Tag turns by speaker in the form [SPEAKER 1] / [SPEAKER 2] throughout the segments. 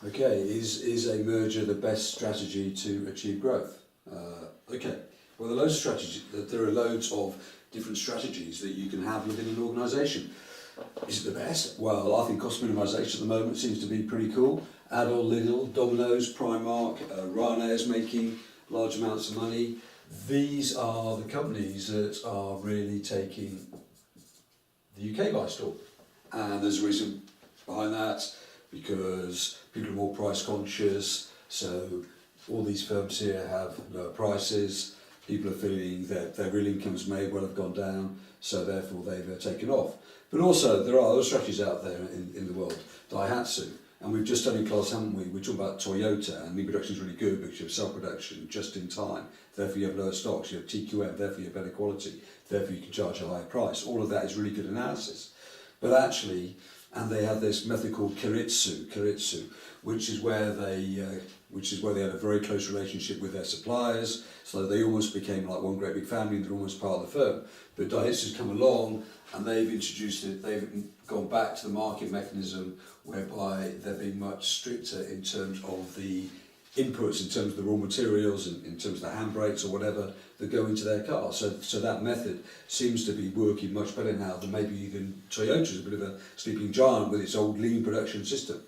[SPEAKER 1] Okay, is a merger the best strategy to achieve growth? Okay, well there are loads of different strategies that you can have within an organisation. Is it the best? Well, I think cost minimisation at the moment seems to be pretty cool. Adol, Lidl, Domino's, Primark, Ryanair's making large amounts of money. These are the companies that are really taking the UK by storm. And there's a reason behind that, because people are more price conscious, so all these firms here have lower prices, people are feeling that their real incomes may well have gone down, so therefore they've taken off. But also there are other strategies out there in the world. Daihatsu, and we've just done in class, haven't we? We're talking about Toyota, and meat production is really good because you have self-production just in time, therefore you have lower stocks, you have TQM, therefore you have better quality, therefore you can charge a higher price. All of that is really good analysis. But actually, and they have this method called Keiretsu, which is where they had a very close relationship with their suppliers, so they almost became like one great big family and they're almost part of the firm. But Daihatsu's come along and they've introduced it, they've gone back to the market mechanism whereby they're being much stricter in terms of the inputs, in terms of the raw materials, and in terms of the handbrakes or whatever that go into their car. So that method seems to be working much better now than maybe even Toyota's a bit of a sleeping giant with its old lean production system,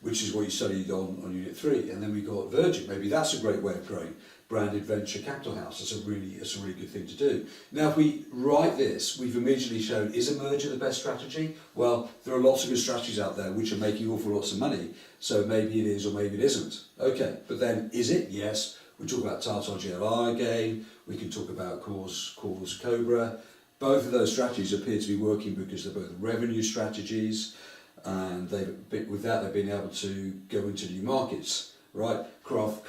[SPEAKER 1] which is what you studied on Unit 3. And then we got Virgin. Maybe that's a great way of growing. Branded venture capital house. That's a really good thing to do. Now, if we write this, we've immediately shown, is a merger the best strategy? Well, there are lots of good strategies out there which are making awful lots of money, so maybe it is or maybe it isn't. Okay, but then is it? Yes. We talk about Tata GLI again. We can talk about Cause Cobra. Both of those strategies appear to be working because they're both revenue strategies, and with that they've been able to go into new markets, right? Craft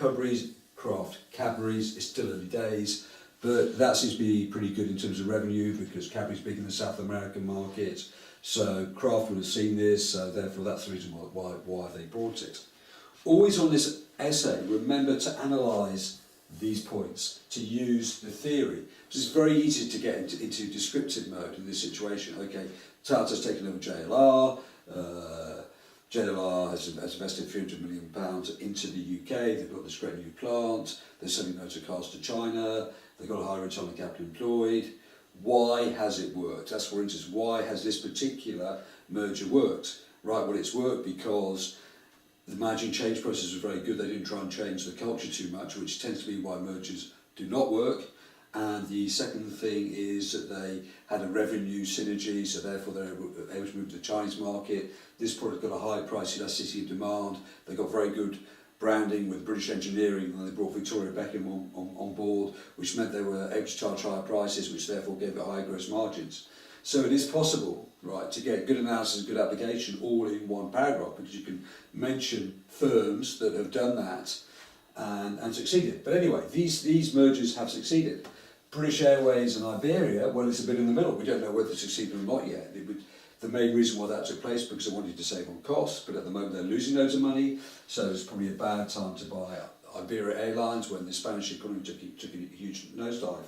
[SPEAKER 1] Cadbury's, it's still early days, but that seems to be pretty good in terms of revenue because Cadbury's big in the South American market, so Kraft would have seen this, so therefore that's the reason why they brought it. Always on this essay, remember to analyse these points, to use the theory, because it's very easy to get into descriptive mode in this situation. Okay, Tata's taken over JLR, JLR has invested £300 million into the UK, they've got this great new plant, they're selling motor cars to China, they've got a high return on capital employed. Why has it worked? That's for instance, why has this particular merger worked? Right, well it's worked because the managing change process was very good, they didn't try and change the culture too much, which tends to be why mergers do not work. And the second thing is that they had a revenue synergy, so therefore they were able to move to the Chinese market. This product got a high price elasticity of demand. They got very good branding with British engineering, and they brought Victoria Beckham on board, which meant they were able to charge higher prices, which therefore gave it higher gross margins. So it is possible, right, to get good analysis and good application all in one paragraph, because you can mention firms that have done that and succeeded. But anyway, these mergers have succeeded. British Airways and Iberia, well, it's a bit in the middle. We don't know whether it succeeded or not yet. The main reason why that took place because they wanted to save on costs, but at the moment they're losing loads of money, so it's probably a bad time to buy Iberia Airlines when the Spanish economy took a huge nosedive.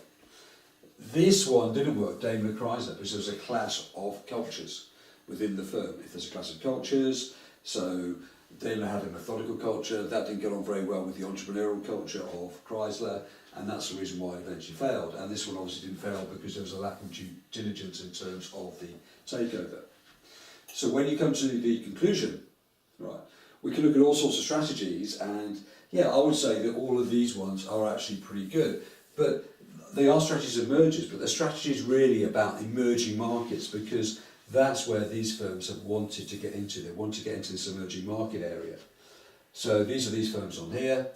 [SPEAKER 1] This one didn't work, Daimler Chrysler, because there was a clash of cultures within the firm. If there's a clash of cultures, so Daimler had a methodical culture, that didn't get on very well with the entrepreneurial culture of Chrysler, and that's the reason why it eventually failed. And this one obviously didn't fail because there was a lack of due diligence in terms of the takeover. So when you come to the conclusion, right, we can look at all sorts of strategies, and yeah, I would say that all of these ones are actually pretty good, but they are strategies of mergers, but they're strategies really about emerging markets, because that's where these firms have wanted to get into. They want to get into this emerging market area. So these are these firms on here.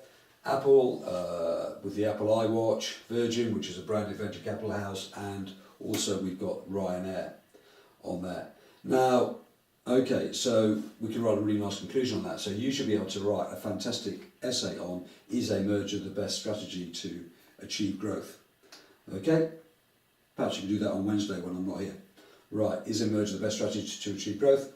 [SPEAKER 1] Apple, with the Apple iWatch, Virgin, which is a branded venture capital house, and also we've got Ryanair on there. Now, okay, so we can write a really nice conclusion on that. So you should be able to write a fantastic essay on, is a merger the best strategy to achieve growth? Okay, perhaps you can do that on Wednesday when I'm not here. Right, is a merger the best strategy to achieve growth?